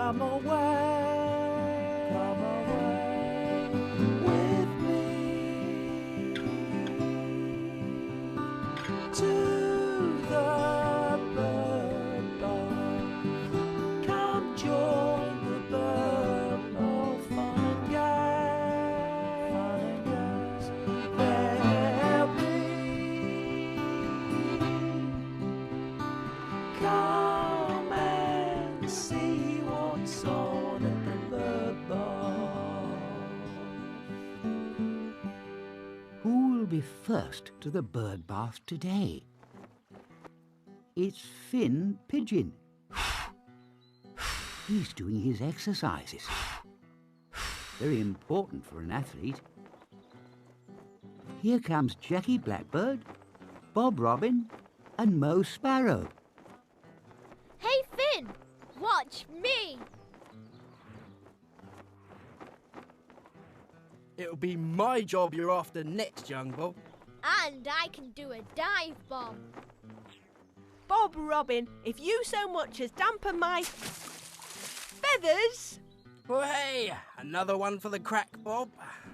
Come away with me to the bird bath. Come join the bird bath, fun and games there'll be. Come and see what's on at the bird bath. Who will be first to the bird bath today? It's Finn Pigeon. He's doing his exercises. Very important for an athlete. Here comes Jackie Blackbird, Bob Robin and Mo Sparrow. Hey Finn, watch me! It'll be my job you're after next, young Bob. And I can do a dive bomb. Bob Robin, if you so much as dampen my feathers, Oh, hey, another one for the crack, Bob.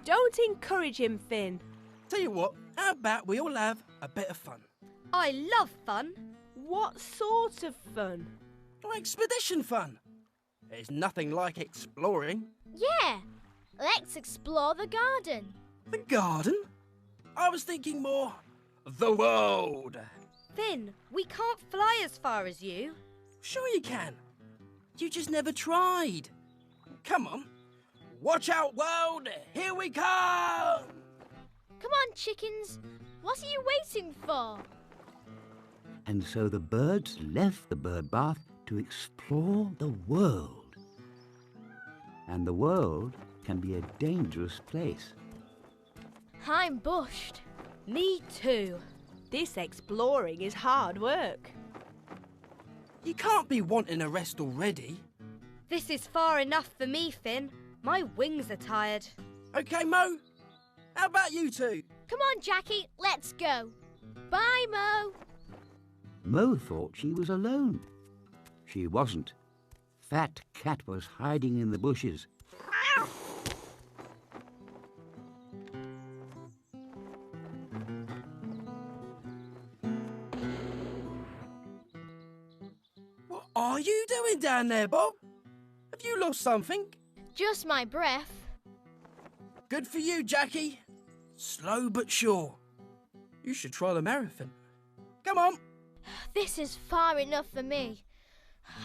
don't encourage him, Finn. Tell you what, how about we all have a bit of fun? I love fun. What sort of fun? Oh, expedition fun. There's nothing like exploring. Yeah, let's explore the garden. The garden? I was thinking more the world. Finn, we can't fly as far as you. Sure you can. You just never tried. Come on. Watch out, world. Here we come. Come on, chickens. What are you waiting for? And so the birds left the bird bath to explore the world. And the world can be a dangerous place. I'm bushed. Me too. This exploring is hard work. You can't be wanting a rest already. This is far enough for me, Finn. My wings are tired. Okay, Mo. How about you two? Come on, Jackie, let's go. Bye, Mo. Mo thought she was alone. She wasn't. Fat Cat was hiding in the bushes. What are you doing down there, Bob? Have you lost something? Just my breath. Good for you, Jackie. Slow but sure. You should try the marathon. Come on. This is far enough for me.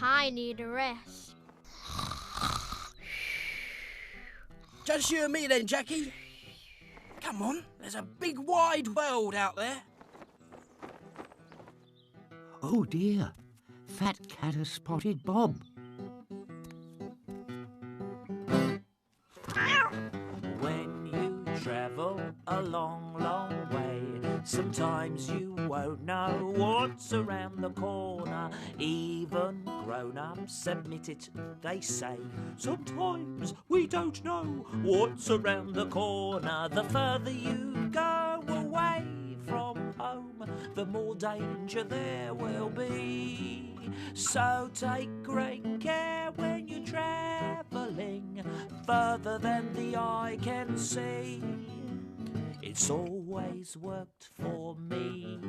I need a rest. Just you and me then, Jackie. Come on, there's a big wide world out there. Oh dear, Fat Cat has spotted Bob. When you travel a long, long way, sometimes you won't know what's around the corner. Even grown-ups admit it, they say. Sometimes we don't know what's around the corner. The further you go away from home, the more danger there will be. So take great care when you're travelling further than the eye can see. It's always worked for me.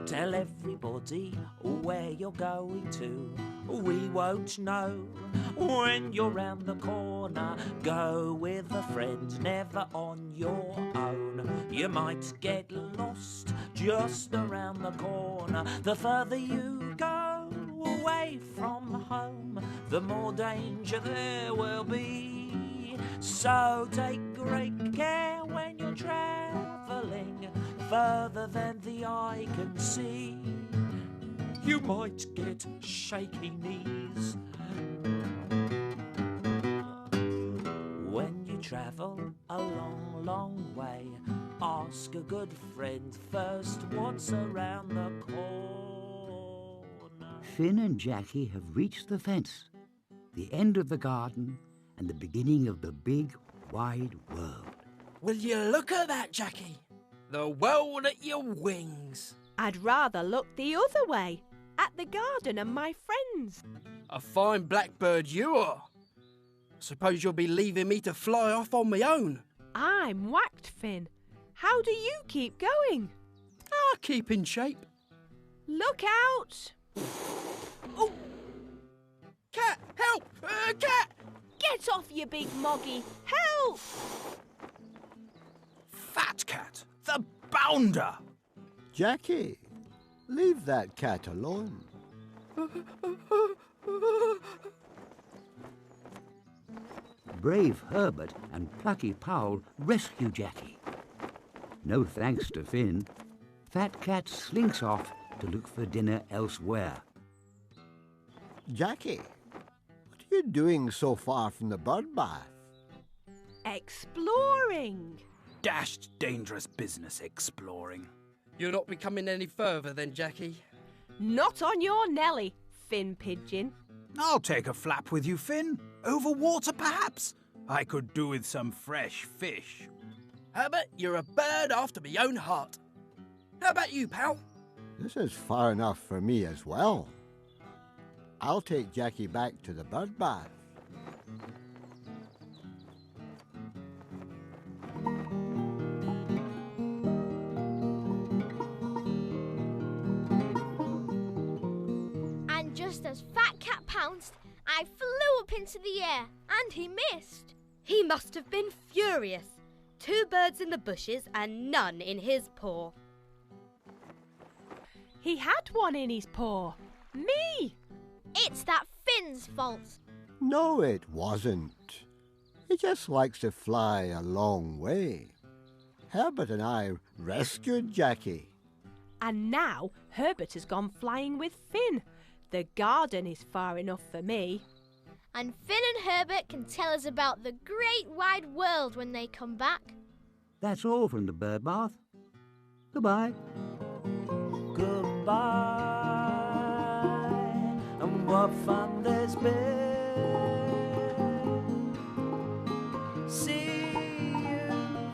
Tell everybody where you're going to. We won't know when you're round the corner. Go with a friend, never on your own. You might get lost just around the corner. The further you go away from home, the more danger there will be. So take great care when you're travelling further than the eye can see. You might get shaky knees. When you travel a long, long way, ask a good friend first what's around the corner. Finn and Jackie have reached the fence, the end of the garden, and the beginning of the big, wide world. Will you look at that, Jackie? The world at your wings. I'd rather look the other way, at the garden and my friends. A fine blackbird you are. Suppose you'll be leaving me to fly off on my own. I'm whacked, Finn. How do you keep going? Ah, keep in shape. Look out! Oh! Cat, help! Cat! Get off, you big moggy! Help! Fat Cat, the bounder! Jackie, leave that cat alone. Brave Herbert and plucky Powell rescue Jackie. No thanks to Finn, Fat Cat slinks off to look for dinner elsewhere. Jackie, what are you doing so far from the bird bath? Exploring! Dashed dangerous business exploring. You'll not be coming any further then, Jackie. Not on your Nelly, Finn Pigeon. I'll take a flap with you, Finn. Over water, perhaps? I could do with some fresh fish. Herbert, you're a bird after my own heart. How about you, pal? This is far enough for me as well. I'll take Jackie back to the bird bath. And just as Fat Cat pounced, I flew up into the air, and he missed. He must have been furious. 2 birds in the bushes and none in his paw. He had one in his paw. Me! It's that Finn's fault. No, it wasn't. He just likes to fly a long way. Herbert and I rescued Jackie. And now Herbert has gone flying with Finn. The garden is far enough for me. And Finn and Herbert can tell us about the great wide world when they come back. That's all from the bird bath. Goodbye. Goodbye, and what fun there's been. See you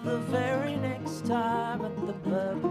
the very next time at the bird